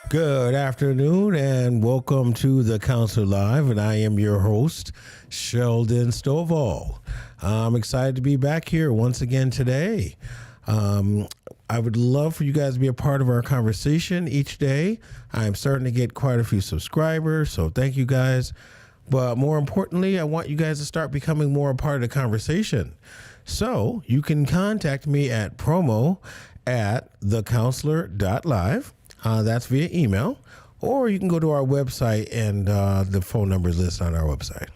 Good afternoon and welcome to The Counselor Live, and I am your host, Sheldon Stovall. I'm excited to be back here once again today. I would love for you guys to be a part of our conversation each day. I'm starting to get quite a few subscribers, so thank you guys. But more importantly, I want you guys to start becoming more a part of the conversation. So you can contact me at promo@thecounselor.live. That's via email, or you can go to our website and the phone number is listed on our website.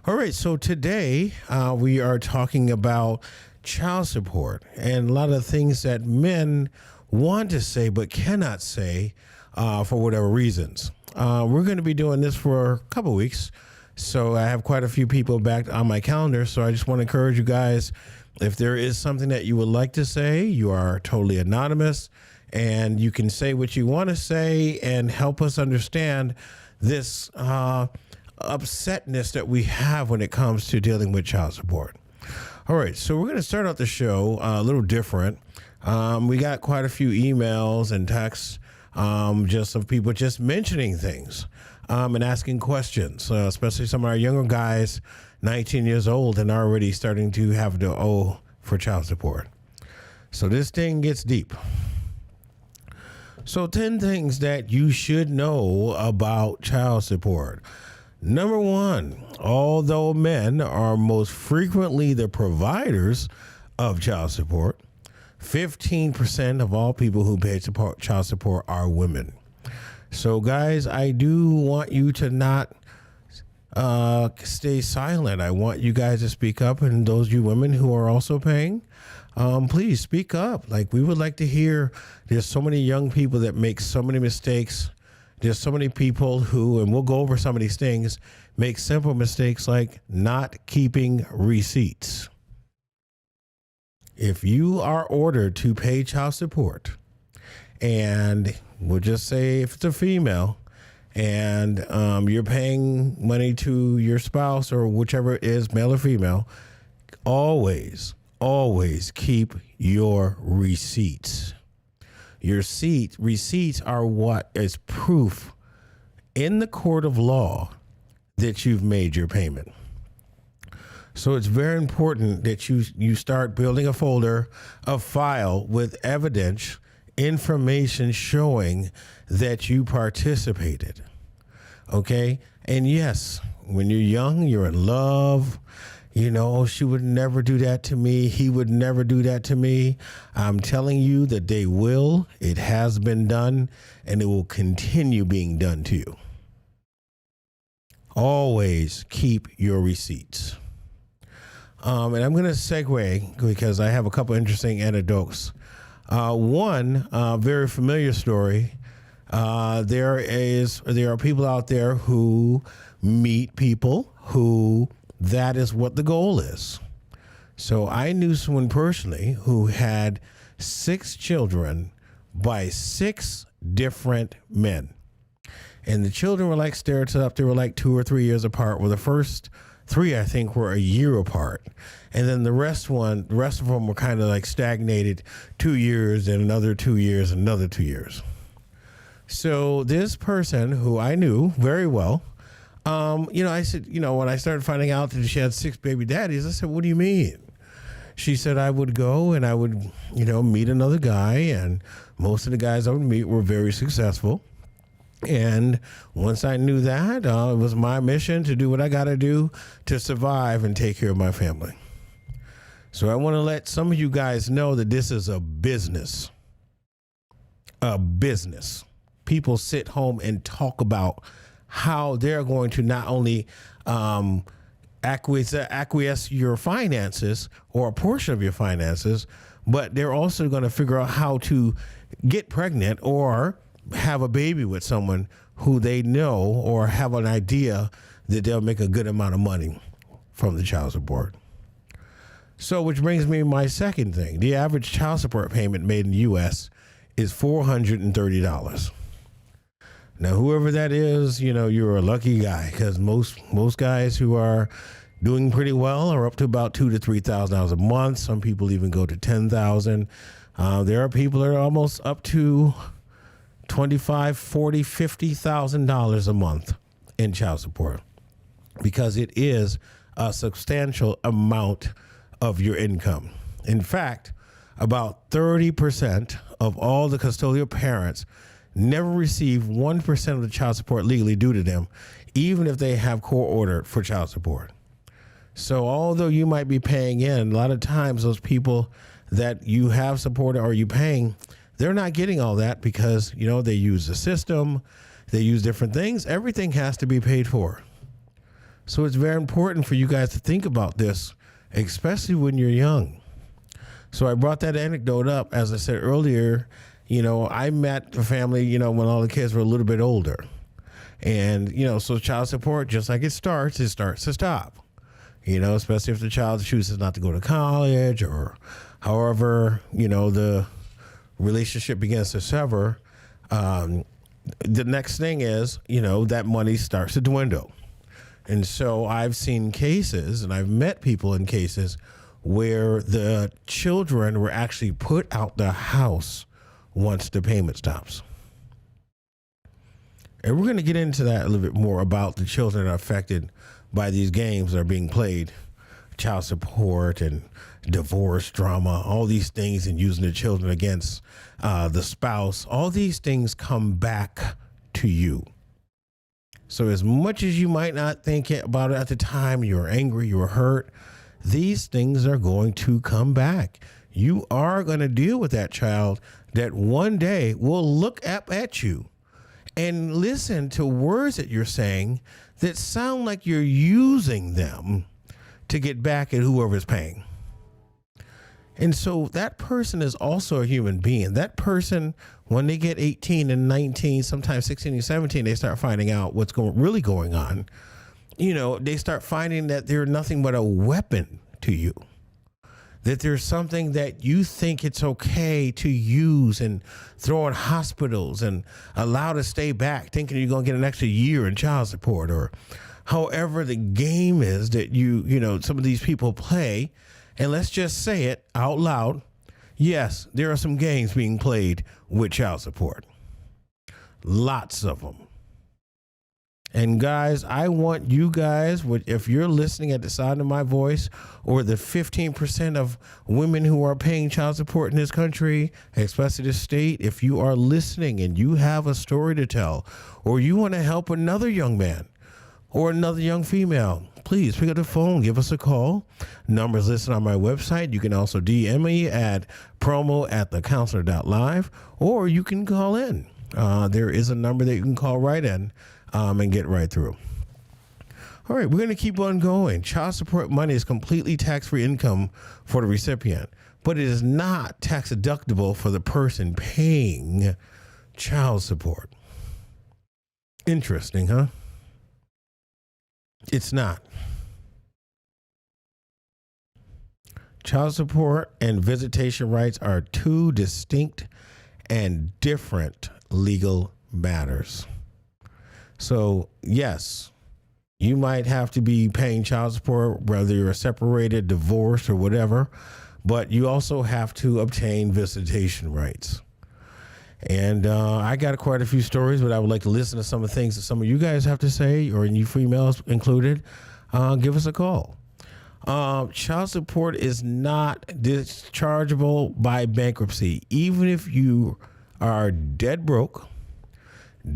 All right, so today we are talking about child support and a lot of things that men want to say but cannot say for whatever reasons. We're going to be doing this for a couple weeks, so I have quite a few people back on my calendar, so I just want to encourage you guys, if there is something that you would like to say, you are totally anonymous. And you can say what you want to say and help us understand this upsetness that we have when it comes to dealing with child support. All right, so we're going to start out the show a little different. We got quite a few emails and texts just of people just mentioning things and asking questions, especially some of our younger guys, 19 years old, and already starting to have to owe for child support. So this thing gets deep. So 10 things that you should know about child support. Number one, although men are most frequently the providers of child support, 15% of all people who pay child support are women. So guys, I do want you to not stay silent. I want you guys to speak up, and those you women who are also paying, please speak up. Like, we would like to hear. There's so many young people that make so many mistakes. There's so many people who, and we'll go over some of these things, make simple mistakes like not keeping receipts. If you are ordered to pay child support, and we'll just say if it's a female, and you're paying money to your spouse or whichever it is, male or female, always keep your receipts. Your receipts are what is proof in the court of law that you've made your payment. So it's very important that you start building a folder, a file with evidence, information showing that you participated. Okay? And yes, when you're young, you're in love. You know, she would never do that to me. He would never do that to me. I'm telling you that they will. It has been done, and it will continue being done to you. Always keep your receipts. And I'm going to segue because I have a couple interesting anecdotes. One very familiar story. There are people out there who meet people who that is what the goal is. So I knew someone personally who had 6 children by 6 different men. And the children were like stared up. They were like 2 or 3 years apart. Well, the first 3, I think, were a year apart. And then the rest of them were kind of like stagnated 2 years and another 2 years, another 2 years. So this person who I knew very well, I said, when I started finding out that she had 6 baby daddies, I said, what do you mean? She said, I would go and I would, meet another guy, and most of the guys I would meet were very successful. And once I knew that, it was my mission to do what I got to do to survive and take care of my family. So I want to let some of you guys know that this is a business. A business. People sit home and talk about how they're going to not only acquiesce your finances or a portion of your finances, but they're also going to figure out how to get pregnant or have a baby with someone who they know or have an idea that they'll make a good amount of money from the child support. So, which brings me to my second thing. The average child support payment made in the U.S. is $430. Now, whoever that is, you're a lucky guy, because most guys who are doing pretty well are up to about $2,000 to $3,000 a month. Some people even go to $10,000. There are people that are almost up to $25,000, $40,000, $50,000 a month in child support, because it is a substantial amount of your income. In fact, about 30% of all the custodial parents never receive 1% of the child support legally due to them, even if they have court order for child support. So although you might be paying in, a lot of times those people that you have supported or you paying, they're not getting all that because, they use the system, they use different things. Everything has to be paid for. So it's very important for you guys to think about this, especially when you're young. So I brought that anecdote up, as I said earlier. I met the family, when all the kids were a little bit older. And, so child support, just like it starts to stop. Especially if the child chooses not to go to college or however, the relationship begins to sever. The next thing is, that money starts to dwindle. And so I've seen cases, and I've met people in cases where the children were actually put out the house once the payment stops. And we're going to get into that a little bit more about the children that are affected by these games that are being played, child support and divorce drama, all these things, and using the children against the spouse. All these things come back to you. So as much as you might not think about it at the time, you're angry, you're hurt, these things are going to come back. You are going to deal with that child that one day will look up at you and listen to words that you're saying that sound like you're using them to get back at whoever's paying. And so that person is also a human being. That person, when they get 18 and 19, sometimes 16 and 17, they start finding out what's really going on. They start finding that they're nothing but a weapon to you. That there's something that you think it's okay to use and throw in hospitals and allow to stay back, thinking you're going to get an extra year in child support, or however the game is that some of these people play. And let's just say it out loud. Yes, there are some games being played with child support. Lots of them. And guys, I want you guys, if you're listening at the sound of my voice, or the 15% of women who are paying child support in this country, especially the state, if you are listening and you have a story to tell, or you want to help another young man or another young female, please pick up the phone, give us a call. Numbers listed on my website. You can also DM me at promo@thecounselor.live, or you can call in. There is a number that you can call right in and get right through. All right, we're going to keep on going. Child support money is completely tax-free income for the recipient, but it is not tax deductible for the person paying child support. Interesting, huh? It's not. Child support and visitation rights are two distinct and different legal matters. So, yes, you might have to be paying child support, whether you're separated, divorced, or whatever, but you also have to obtain visitation rights. And I got quite a few stories, but I would like to listen to some of the things that some of you guys have to say, or you females included. Give us a call. Child support is not dischargeable by bankruptcy. Even if you are dead broke,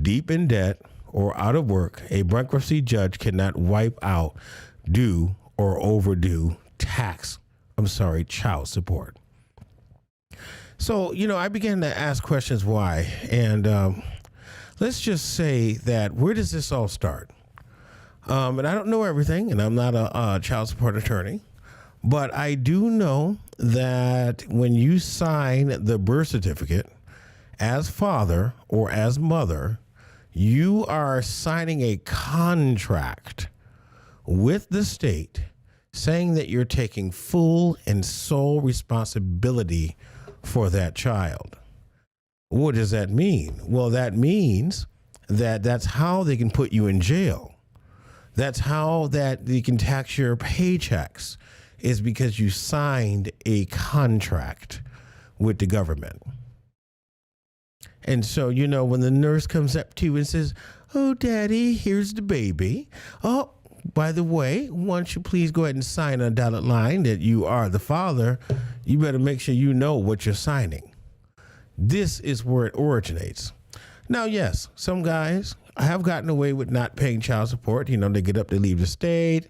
deep in debt, or out of work, a bankruptcy judge cannot wipe out due or overdue child support. So, I began to ask questions why. And let's just say that, where does this all start? And I don't know everything, and I'm not a child support attorney, but I do know that when you sign the birth certificate as father or as mother, you are signing a contract with the state saying that you're taking full and sole responsibility for that child. What does that mean? Well, that means that that's how they can put you in jail. That's how that they can tax your paychecks, is because you signed a contract with the government. And so, when the nurse comes up to you and says, "Oh, daddy, here's the baby. Oh, by the way, won't you please go ahead and sign on a dotted line that you are the father?" You better make sure you know what you're signing. This is where it originates. Now, yes, some guys have gotten away with not paying child support. They get up, they leave the state.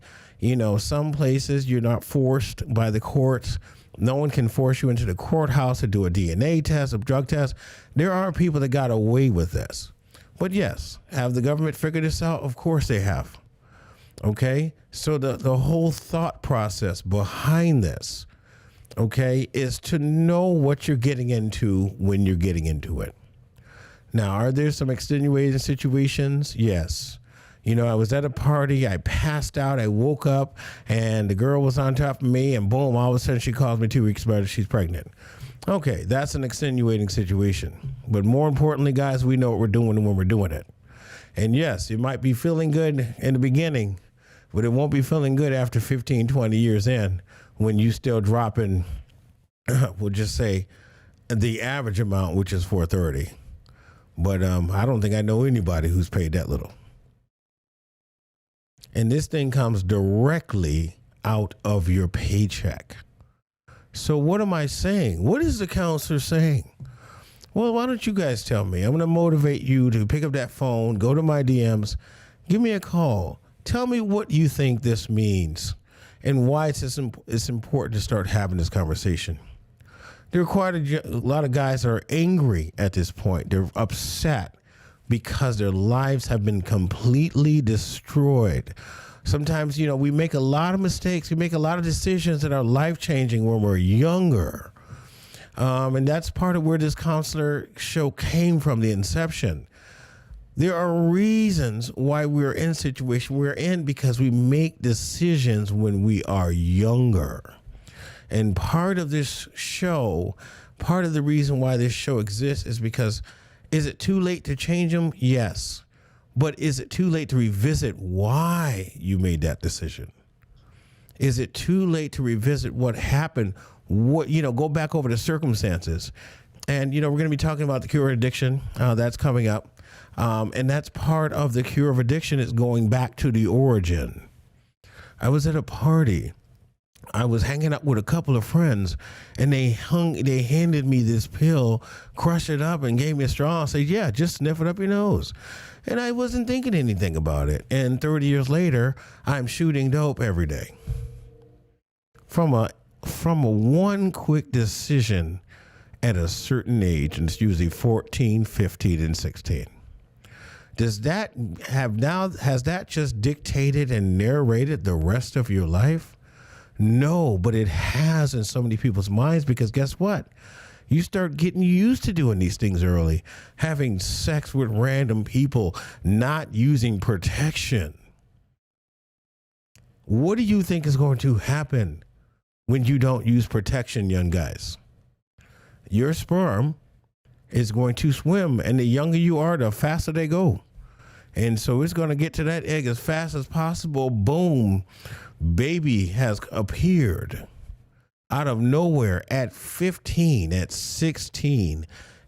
Some places you're not forced by the courts. No one can force you into the courthouse to do a DNA test, a drug test. There are people that got away with this. But yes, have the government figured this out? Of course they have. Okay? So the whole thought process behind this, okay, is to know what you're getting into when you're getting into it. Now, are there some extenuating situations? Yes. I was at a party, I passed out, I woke up, and the girl was on top of me, and boom, all of a sudden she calls me 2 weeks later, she's pregnant. Okay, that's an extenuating situation. But more importantly, guys, we know what we're doing when we're doing it. And yes, it might be feeling good in the beginning, but it won't be feeling good after 15, 20 years in when you still dropping, we'll just say, the average amount, which is $430. But I don't think I know anybody who's paid that little. And this thing comes directly out of your paycheck. So what am I saying? What is the counselor saying? Well, why don't you guys tell me? I'm going to motivate you to pick up that phone, go to my DMs, give me a call. Tell me what you think this means and why it's important to start having this conversation. There are quite a lot of guys that are angry at this point. They're upset because their lives have been completely destroyed. Sometimes, we make a lot of mistakes. We make a lot of decisions that are life-changing when we're younger. And that's part of where this counselor show came from, the inception. There are reasons why we're in the situation we're in because we make decisions when we are younger. And part of this show, part of the reason why this show exists is because, is it too late to change them? Yes. But is it too late to revisit why you made that decision? Is it too late to revisit what happened? Go back over the circumstances. And, we're going to be talking about the cure of addiction. That's coming up. And that's part of the cure of addiction is going back to the origin. I was at a party. I was hanging out with a couple of friends, and they handed me this pill, crushed it up, and gave me a straw and said, "Yeah, just sniff it up your nose." And I wasn't thinking anything about it. And 30 years later, I'm shooting dope every day. From a one quick decision at a certain age, and it's usually 14, 15, and 16. Has that just dictated and narrated the rest of your life? No, but it has in so many people's minds because guess what? You start getting used to doing these things early, having sex with random people, not using protection. What do you think is going to happen when you don't use protection, young guys? Your sperm is going to swim, and the younger you are, the faster they go. And so it's going to get to that egg as fast as possible. Boom. Baby has appeared out of nowhere at 15, at 16,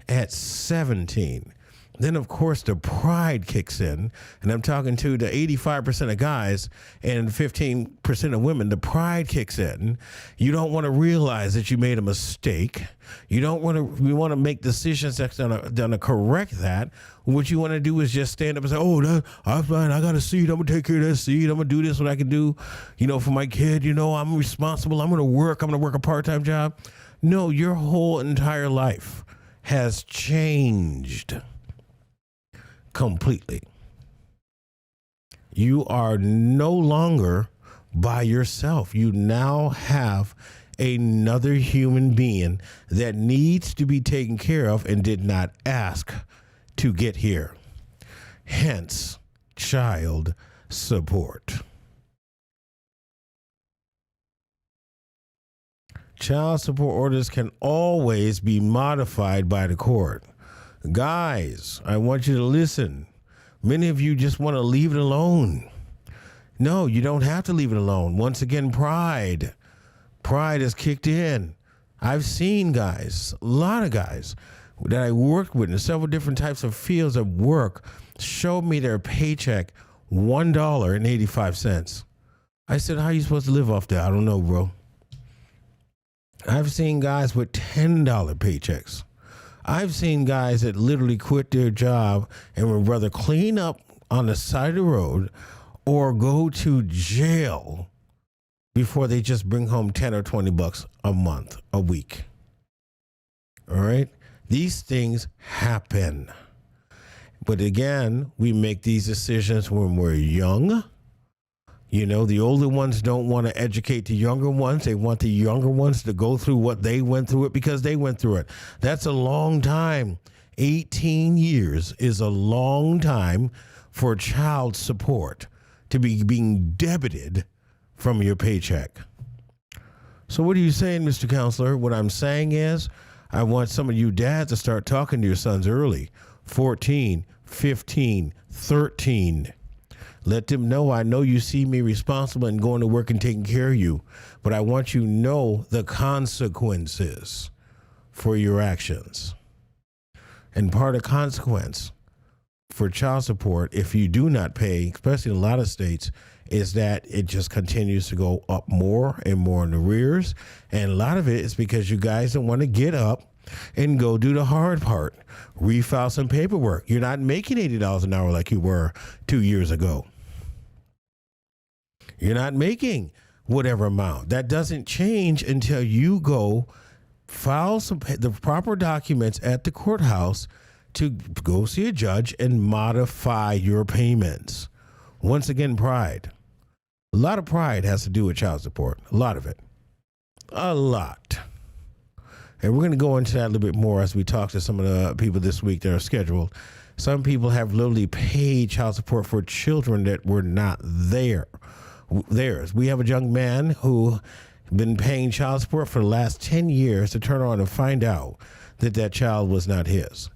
at 17. Then, of course, the pride kicks in. And I'm talking to the 85% of guys and 15% of women. The pride kicks in. You don't want to realize that you made a mistake. You want to make decisions that's going to correct that. What you want to do is just stand up and say, "Oh, I'm fine. I got a seed. I'm going to take care of that seed. I'm going to do this, what I can do, for my kid. I'm responsible. I'm going to work. I'm going to work a part-time job." No, your whole entire life has changed. Completely. You are no longer by yourself. You now have another human being that needs to be taken care of and did not ask to get here. Hence, child support. Child support orders can always be modified by the court. Guys, I want you to listen. Many of you just want to leave it alone. No, you don't have to leave it alone. Once again, pride. Pride has kicked in. I've seen guys, a lot of guys, that I worked with in several different types of fields of work showed me their paycheck $1.85. I said, how are you supposed to live off that? I don't know, bro. I've seen guys with $10 paychecks. I've seen guys that literally quit their job and would rather clean up on the side of the road or go to jail before they just bring home 10 or 20 bucks a month, a week. All right? These things happen. But again, we make these decisions when we're young. You know, the older ones don't want to educate the younger ones. They want the younger ones to go through what they went through it because they went through it. That's a long time. 18 years is a long time for child support to be being debited from your paycheck. So what are you saying, Mr. Counselor? What I'm saying is I want some of you dads to start talking to your sons early, 14, 15, 13. Let them know, I know you see me responsible and going to work and taking care of you, but I want you to know the consequences for your actions. And part of consequence for child support, if you do not pay, especially in a lot of states, is that it just continues to go up more and more in arrears. And a lot of it is because you guys don't want to get up and go do the hard part, refile some paperwork. You're not making $80 an hour like you were 2 years ago. You're not making whatever amount. That doesn't change until you go file the proper documents at the courthouse to go see a judge and modify your payments. Once again, pride. A lot of pride has to do with child support. A lot of it. A lot. And we're going to go into that a little bit more as we talk to some of the people this week that are scheduled. Some people have literally paid child support for children that were not theirs. We have a young man who been paying child support for the last 10 years to turn around and find out that that child was not his.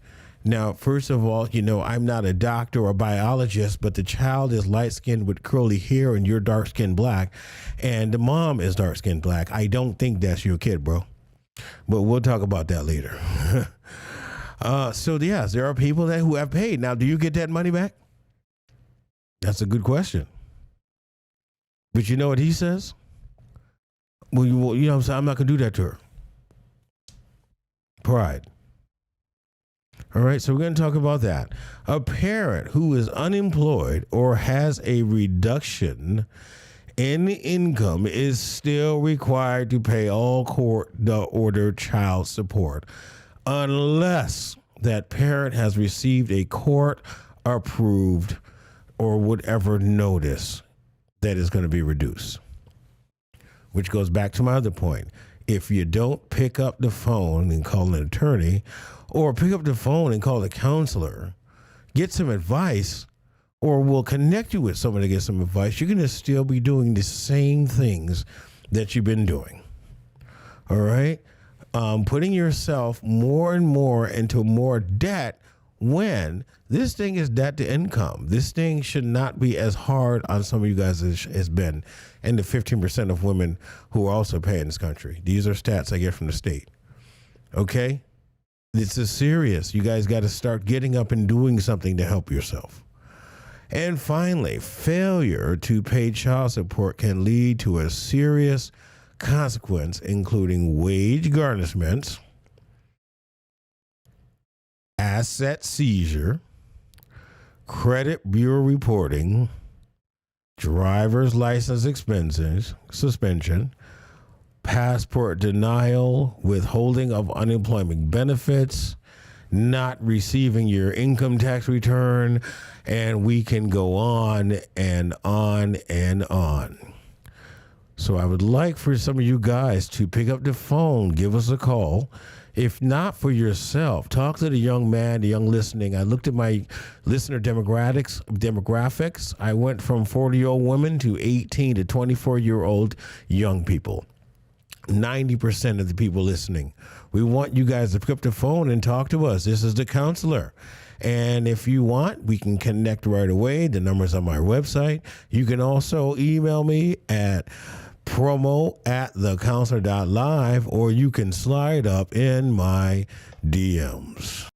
Now, first of all, you know, I'm not a doctor or a biologist, but the child is light-skinned with curly hair and you're dark-skinned black, and the mom is dark-skinned black. I don't think that's your kid, bro. But we'll talk about that later. So, yes, there are people who have paid. Now, do you get that money back? That's a good question. But you know what he says? Well, you know what I'm saying? I'm not going to do that to her. Pride. All right, so we're going to talk about that. A parent who is unemployed or has a reduction in income is still required to pay all court-ordered child support unless that parent has received a court-approved or whatever notice that is going to be reduced. Which goes back to my other point. If you don't pick up the phone and call an attorney, or pick up the phone and call a counselor, get some advice, or we'll connect you with someone to get some advice, you're going to still be doing the same things that you've been doing. All right? Putting yourself more and more into more debt when this thing is debt to income. This thing should not be as hard on some of you guys as has been, and the 15% of women who are also paying in this country. These are stats I get from the state. Okay? This is serious. You guys got to start getting up and doing something to help yourself. And finally, failure to pay child support can lead to a serious consequence, including wage garnishments, asset seizure, credit bureau reporting, driver's license expenses, suspension, passport denial, withholding of unemployment benefits, not receiving your income tax return, and we can go on and on and on. So I would like for some of you guys to pick up the phone, give us a call. If not for yourself, talk to the young man, the young listening. I looked at my listener demographics. I went from 40-year-old women to 18 to 24-year-old young people. 90% of the people listening. We want you guys to pick up the phone and talk to us. This is the counselor. And if you want, we can connect right away. The number's on my website. You can also email me at promo at thecounselor.live, or you can slide up in my DMs.